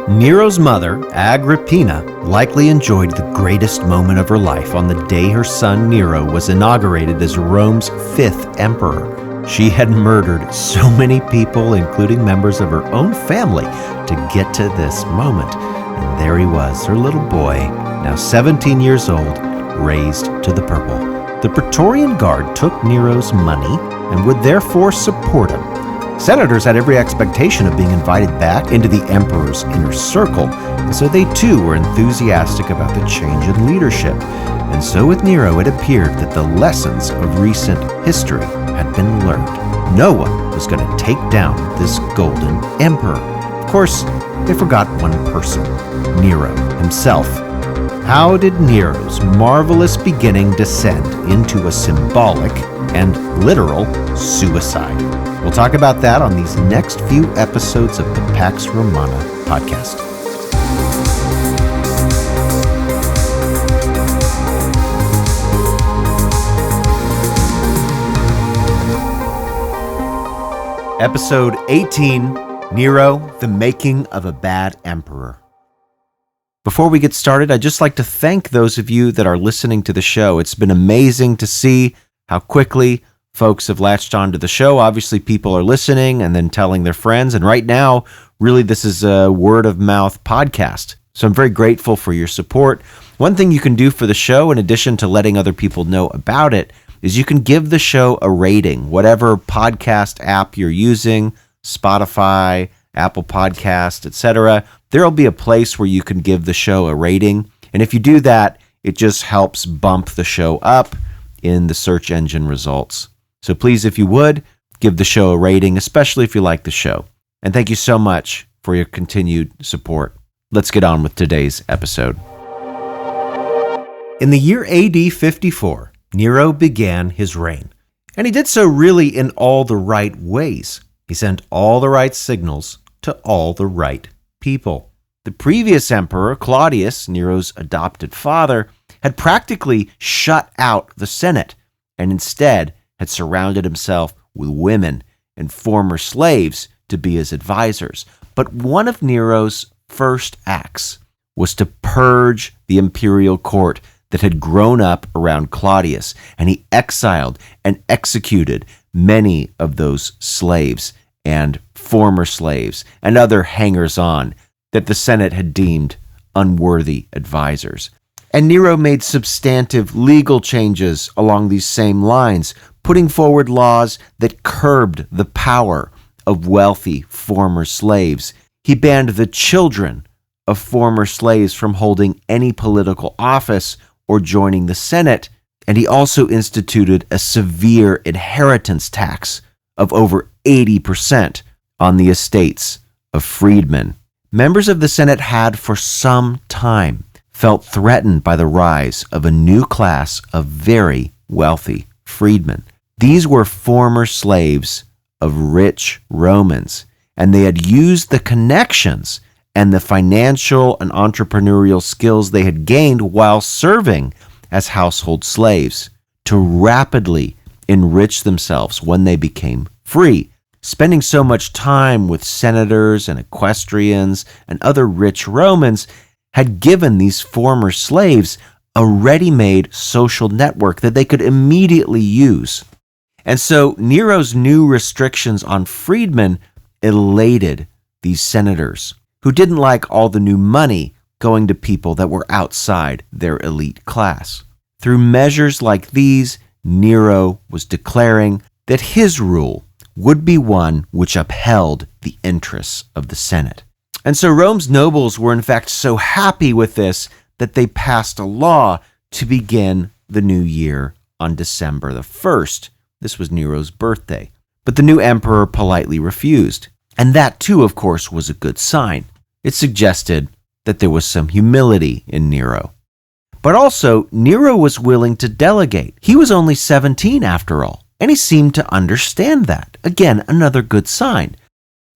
Nero's mother, Agrippina, likely enjoyed the greatest moment of her life on the day her son Nero was inaugurated as Rome's 5th emperor. She had murdered so many people, including members of her own family, to get to this moment. And there he was, her little boy, now 17 years old, raised to the purple. The Praetorian Guard took Nero's money and would therefore support him. Senators had every expectation of being invited back into the emperor's inner circle, and so they too were enthusiastic about the change in leadership. And so with Nero, it appeared that the lessons of recent history had been learned. No one was going to take down this golden emperor. Of course, they forgot one person, Nero himself. How did Nero's marvelous beginning descend into a symbolic and literal suicide? We'll talk about that on these next few episodes of the Pax Romana podcast. Episode 18, Nero, the Making of a Bad Emperor. Before we get started, I'd just like to thank those of you that are listening to the show. It's been amazing to see how quickly folks have latched onto the show. Obviously, people are listening and then telling their friends. And right now, really, this is a word-of-mouth podcast. So I'm very grateful for your support. One thing you can do for the show, in addition to letting other people know about it, is you can give the show a rating. Whatever podcast app you're using, Spotify, Apple Podcast, etc., there'll be a place where you can give the show a rating. And if you do that, it just helps bump the show up in the search engine results. So please, if you would, give the show a rating, especially if you like the show. And thank you so much for your continued support. Let's get on with today's episode. In the year AD 54, Nero began his reign. And he did so really in all the right ways. He sent all the right signals to all the right people. The previous emperor, Claudius, Nero's adopted father, had practically shut out the Senate and instead had surrounded himself with women and former slaves to be his advisors. But one of Nero's first acts was to purge the imperial court that had grown up around Claudius, and he exiled and executed many of those slaves and former slaves and other hangers-on that the Senate had deemed unworthy advisors. And Nero made substantive legal changes along these same lines, putting forward laws that curbed the power of wealthy former slaves. He banned the children of former slaves from holding any political office or joining the Senate, and he also instituted a severe inheritance tax of over 80% on the estates of freedmen. Members of the Senate had for some time felt threatened by the rise of a new class of very wealthy freedmen. These were former slaves of rich Romans, and they had used the connections and the financial and entrepreneurial skills they had gained while serving as household slaves to rapidly enrich themselves when they became free, spending so much time with senators and equestrians and other rich Romans had given these former slaves a ready-made social network that they could immediately use. And so Nero's new restrictions on freedmen elated these senators, who didn't like all the new money going to people that were outside their elite class. Through measures like these, Nero was declaring that his rule would be one which upheld the interests of the Senate. And so Rome's nobles were in fact so happy with this that they passed a law to begin the new year on December the 1st. This was Nero's birthday. But the new emperor politely refused. And that too, of course, was a good sign. It suggested that there was some humility in Nero. But also, Nero was willing to delegate. He was only 17 after all, and he seemed to understand that. Again, another good sign.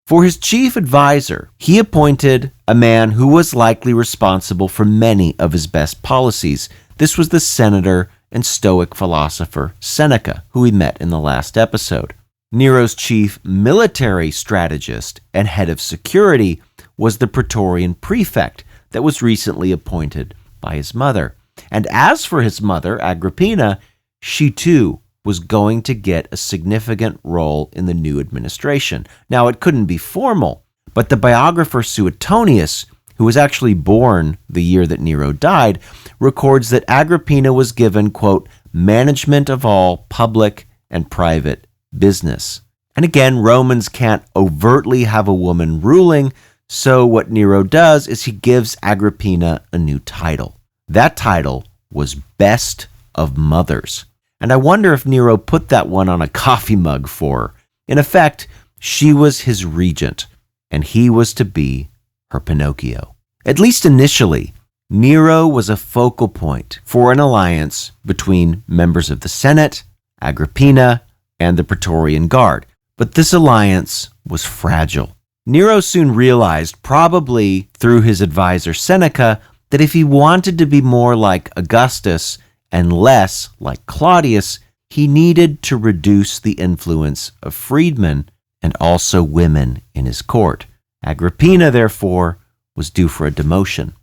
For his chief advisor, he appointed a man who was likely responsible for many of his best policies. This was the senator and Stoic philosopher Seneca, who we met in the last episode. Nero's chief military strategist and head of security was the praetorian prefect that was recently appointed by his mother. And as for his mother, Agrippina, she too was going to get a significant role in the new administration. Now, it couldn't be formal, but the biographer Suetonius, who was actually born the year that Nero died, records that Agrippina was given, quote, management of all public and private business. And again, Romans can't overtly have a woman ruling, so what Nero does is he gives Agrippina a new title. That title was Best of Mothers. And I wonder if Nero put that one on a coffee mug for her. In effect, she was his regent, and he was to be her Pinocchio. At least initially, Nero was a focal point for an alliance between members of the Senate, Agrippina, and the Praetorian Guard. But this alliance was fragile. Nero soon realized, probably through his advisor Seneca, that if he wanted to be more like Augustus and less like Claudius, he needed to reduce the influence of freedmen and also women in his court. Agrippina, therefore, was due for a demotion.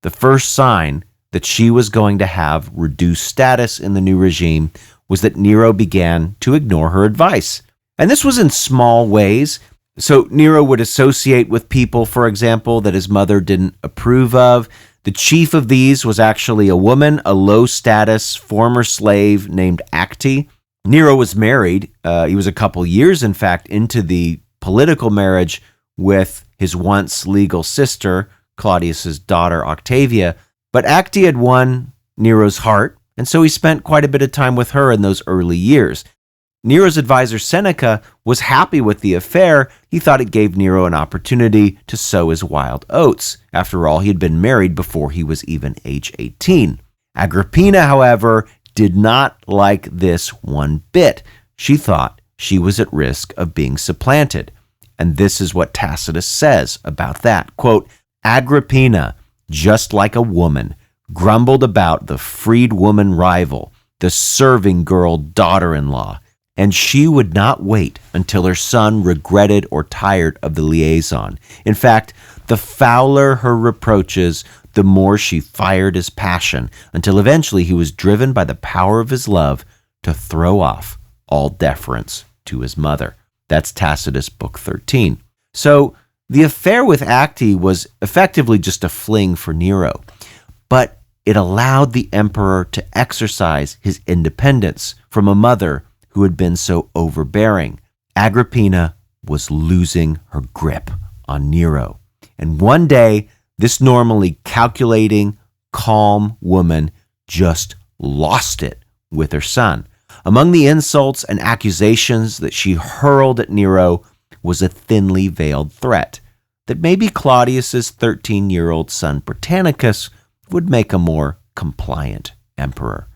The first sign that she was going to have reduced status in the new regime was that Nero began to ignore her advice. And this was in small ways. So Nero would associate with people, for example, that his mother didn't approve of. The chief of these was actually a woman, a low-status former slave named Acte. Nero was married. He was a couple years, in fact, into the political marriage with his once legal sister, Claudius's daughter Octavia. But Acte had won Nero's heart, and so he spent quite a bit of time with her in those early years. Nero's advisor Seneca was happy with the affair. He thought it gave Nero an opportunity to sow his wild oats. After all, he had been married before he was even age 18. Agrippina, however, did not like this one bit. She thought she was at risk of being supplanted. And this is what Tacitus says about that. Quote, Agrippina, just like a woman, grumbled about the freed woman rival, the serving girl daughter-in-law, and she would not wait until her son regretted or tired of the liaison. In fact, the fouler her reproaches, the more she fired his passion, until eventually he was driven by the power of his love to throw off all deference to his mother. That's Tacitus, Book 13. So the affair with Acte was effectively just a fling for Nero, but it allowed the emperor to exercise his independence from a mother who had been so overbearing. Agrippina was losing her grip on Nero. And one day, this normally calculating, calm woman just lost it with her son. Among the insults and accusations that she hurled at Nero was a thinly veiled threat that maybe Claudius's 13-year-old son Britannicus would make a more compliant emperor.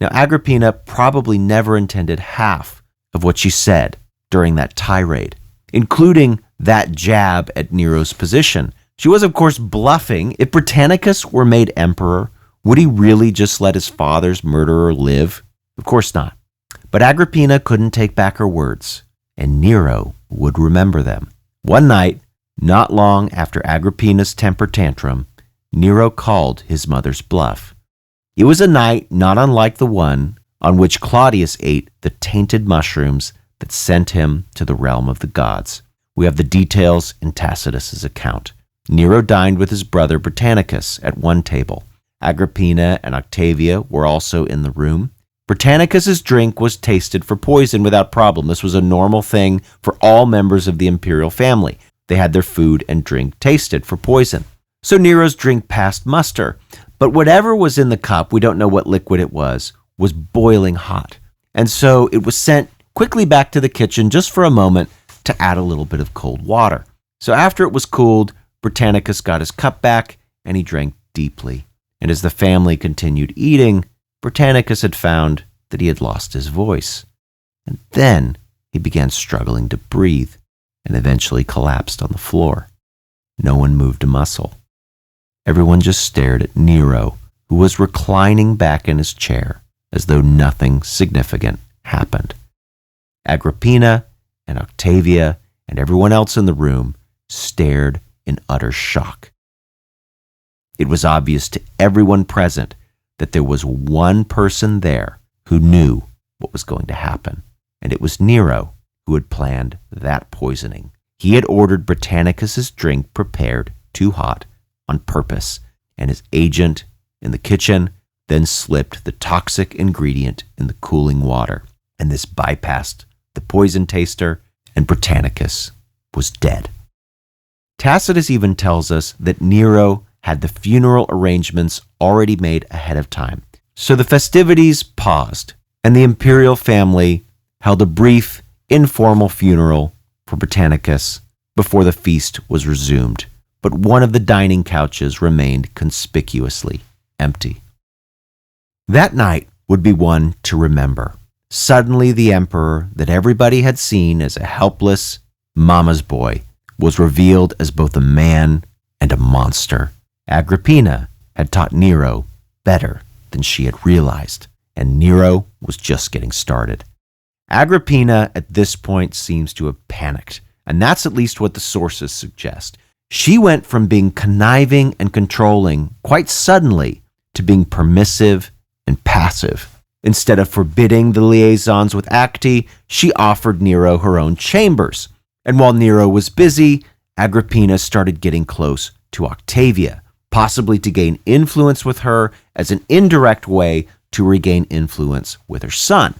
Now, Agrippina probably never intended half of what she said during that tirade, including that jab at Nero's position. She was, of course, bluffing. If Britannicus were made emperor, would he really just let his father's murderer live? Of course not. But Agrippina couldn't take back her words, and Nero would remember them. One night, not long after Agrippina's temper tantrum, Nero called his mother's bluff. It was a night not unlike the one on which Claudius ate the tainted mushrooms that sent him to the realm of the gods. We have the details in Tacitus's account. Nero dined with his brother Britannicus at one table. Agrippina and Octavia were also in the room. Britannicus's drink was tasted for poison without problem. This was a normal thing for all members of the imperial family. They had their food and drink tasted for poison. So Nero's drink passed muster. But whatever was in the cup, we don't know what liquid it was boiling hot. And so it was sent quickly back to the kitchen just for a moment to add a little bit of cold water. So after it was cooled, Britannicus got his cup back and he drank deeply. And as the family continued eating, Britannicus had found that he had lost his voice. And then he began struggling to breathe and eventually collapsed on the floor. No one moved a muscle. Everyone just stared at Nero, who was reclining back in his chair as though nothing significant happened. Agrippina and Octavia and everyone else in the room stared in utter shock. It was obvious to everyone present that there was one person there who knew what was going to happen, and it was Nero who had planned that poisoning. He had ordered Britannicus's drink prepared too hot on purpose, and his agent in the kitchen then slipped the toxic ingredient in the cooling water, and this bypassed the poison taster, and Britannicus was dead. Tacitus even tells us that Nero had the funeral arrangements already made ahead of time. So the festivities paused, and the imperial family held a brief, informal funeral for Britannicus before the feast was resumed. But one of the dining couches remained conspicuously empty. That night would be one to remember. Suddenly, the emperor that everybody had seen as a helpless mama's boy was revealed as both a man and a monster. Agrippina had taught Nero better than she had realized, and Nero was just getting started. Agrippina at this point seems to have panicked, and that's at least what the sources suggest. She went from being conniving and controlling quite suddenly to being permissive and passive. Instead of forbidding the liaisons with Acti, she offered Nero her own chambers. And while Nero was busy, Agrippina started getting close to Octavia, possibly to gain influence with her as an indirect way to regain influence with her son.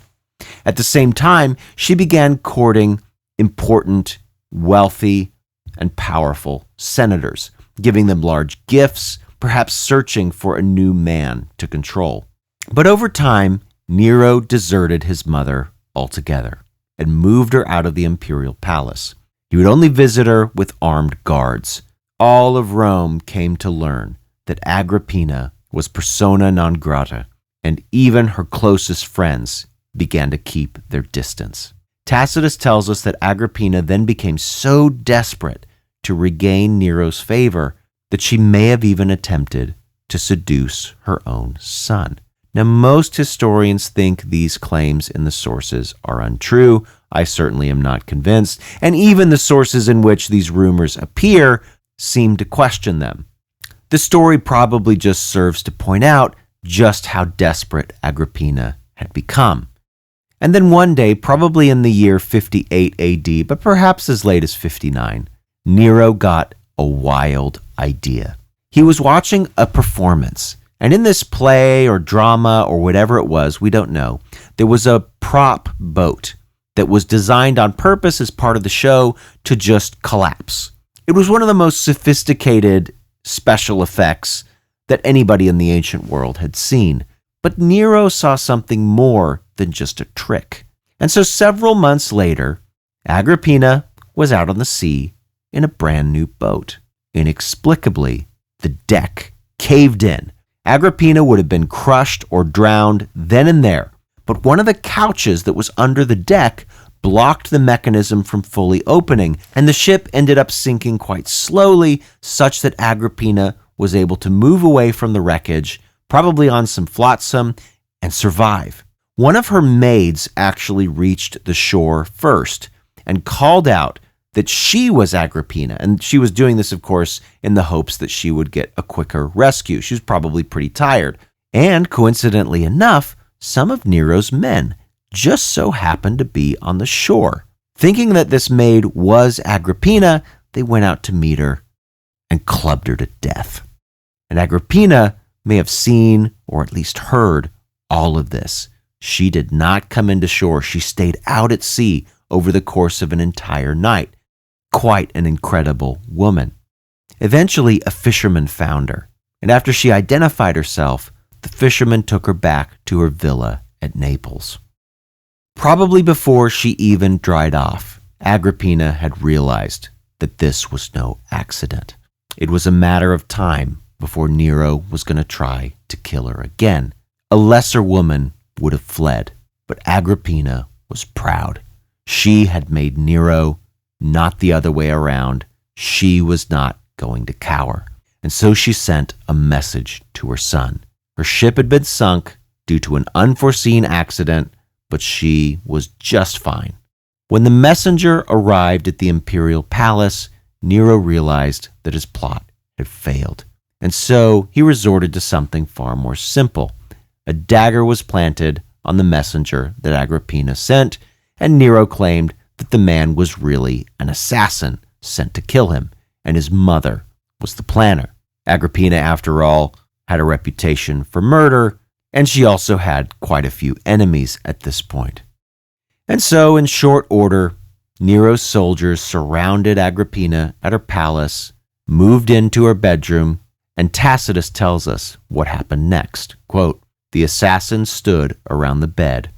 At the same time, she began courting important, wealthy, and powerful senators, giving them large gifts, perhaps searching for a new man to control. But over time, Nero deserted his mother altogether and moved her out of the imperial palace. He would only visit her with armed guards. All of Rome came to learn that Agrippina was persona non grata, and even her closest friends began to keep their distance. Tacitus tells us that Agrippina then became so desperate to regain Nero's favor that she may have even attempted to seduce her own son. Now, most historians think these claims in the sources are untrue. I certainly am not convinced, and even the sources in which these rumors appear seem to question them. The story probably just serves to point out just how desperate Agrippina had become. And then one day, probably in the year 58 AD, but perhaps as late as 59, Nero got a wild idea. He was watching a performance, and in this play or drama or whatever it was, we don't know, there was a prop boat that was designed on purpose as part of the show to just collapse. It was one of the most sophisticated special effects that anybody in the ancient world had seen. But Nero saw something more than just a trick. And so several months later, Agrippina was out on the sea in a brand new boat. Inexplicably, the deck caved in. Agrippina would have been crushed or drowned then and there, but one of the couches that was under the deck blocked the mechanism from fully opening, and the ship ended up sinking quite slowly, such that Agrippina was able to move away from the wreckage, probably on some flotsam, and survive. One of her maids actually reached the shore first and called out that she was Agrippina, and she was doing this, of course, in the hopes that she would get a quicker rescue. She was probably pretty tired. And coincidentally enough, some of Nero's men just so happened to be on the shore. Thinking that this maid was Agrippina, they went out to meet her and clubbed her to death. And Agrippina may have seen, or at least heard, all of this. She did not come into shore. She stayed out at sea over the course of an entire night. Quite an incredible woman. Eventually, a fisherman found her, and after she identified herself, the fisherman took her back to her villa at Naples. Probably before she even dried off, Agrippina had realized that this was no accident. It was a matter of time before Nero was going to try to kill her again. A lesser woman would have fled, but Agrippina was proud. She had made Nero, not the other way around. She was not going to cower. And so she sent a message to her son. Her ship had been sunk due to an unforeseen accident, but she was just fine. When the messenger arrived at the imperial palace, Nero realized that his plot had failed. And so he resorted to something far more simple. A dagger was planted on the messenger that Agrippina sent, and Nero claimed that the man was really an assassin sent to kill him, and his mother was the planner. Agrippina, after all, had a reputation for murder, and she also had quite a few enemies at this point. And so, in short order, Nero's soldiers surrounded Agrippina at her palace, moved into her bedroom, and Tacitus tells us what happened next. Quote, "The assassin stood around the bed,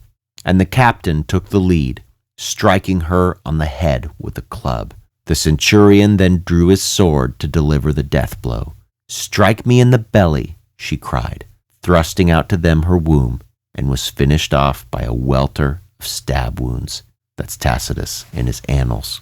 and the captain took the lead, striking her on the head with a club. The centurion then drew his sword to deliver the death blow. 'Strike me in the belly,' she cried, thrusting out to them her womb, and was finished off by a welter of stab wounds." That's Tacitus in his Annals.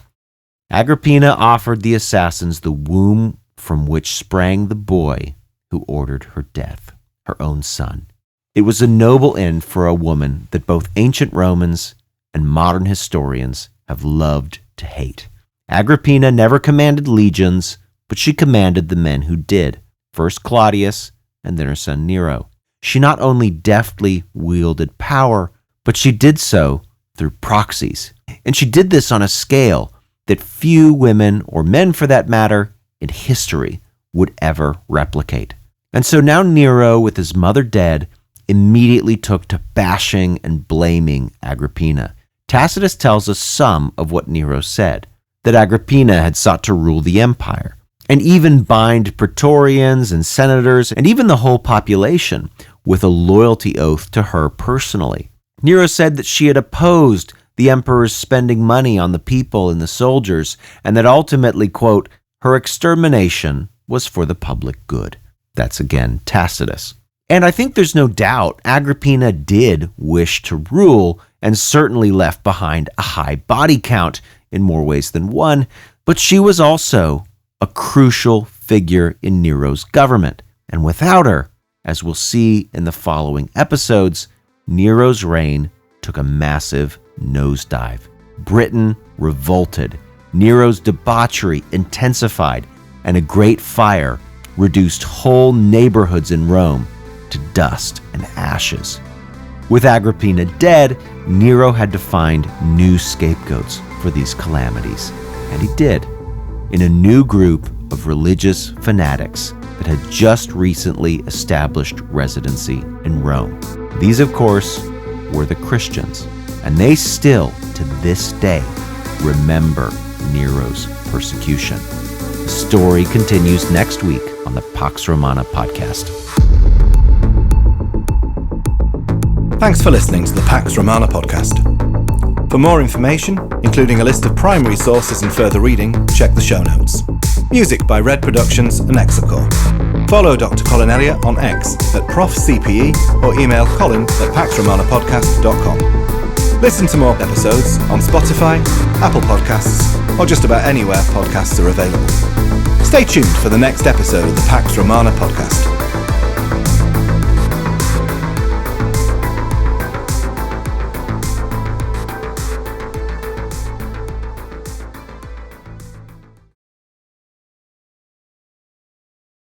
Agrippina offered the assassins the womb from which sprang the boy who ordered her death, her own son. It was a noble end for a woman that both ancient Romans and modern historians have loved to hate. Agrippina never commanded legions, but she commanded the men who did, first Claudius and then her son Nero. She not only deftly wielded power, but she did so through proxies. And she did this on a scale that few women, or men for that matter, in history would ever replicate. And so now Nero, with his mother dead, immediately took to bashing and blaming Agrippina. Tacitus tells us some of what Nero said, that Agrippina had sought to rule the empire, and even bind praetorians and senators, and even the whole population, with a loyalty oath to her personally. Nero said that she had opposed the emperor's spending money on the people and the soldiers, and that ultimately, quote, "her extermination was for the public good." That's again Tacitus. And I think there's no doubt Agrippina did wish to rule, and certainly left behind a high body count in more ways than one, but she was also a crucial figure in Nero's government. And without her, as we'll see in the following episodes, Nero's reign took a massive nosedive. Britain revolted. Nero's debauchery intensified, and a great fire reduced whole neighborhoods in Rome to dust and ashes. With Agrippina dead, Nero had to find new scapegoats for these calamities, and he did, in a new group of religious fanatics that had just recently established residency in Rome. These, of course, were the Christians, and they still, to this day, remember Nero's persecution. The story continues next week on the Pax Romana podcast. Thanks for listening to the Pax Romana podcast. For more information, including a list of primary sources and further reading, check the show notes. Music by Red Productions and Exocor. Follow Dr. Colin Elliott on X at ProfCPE or email colin@paxromanapodcast.com. Listen to more episodes on Spotify, Apple Podcasts, or just about anywhere podcasts are available. Stay tuned for the next episode of the Pax Romana podcast.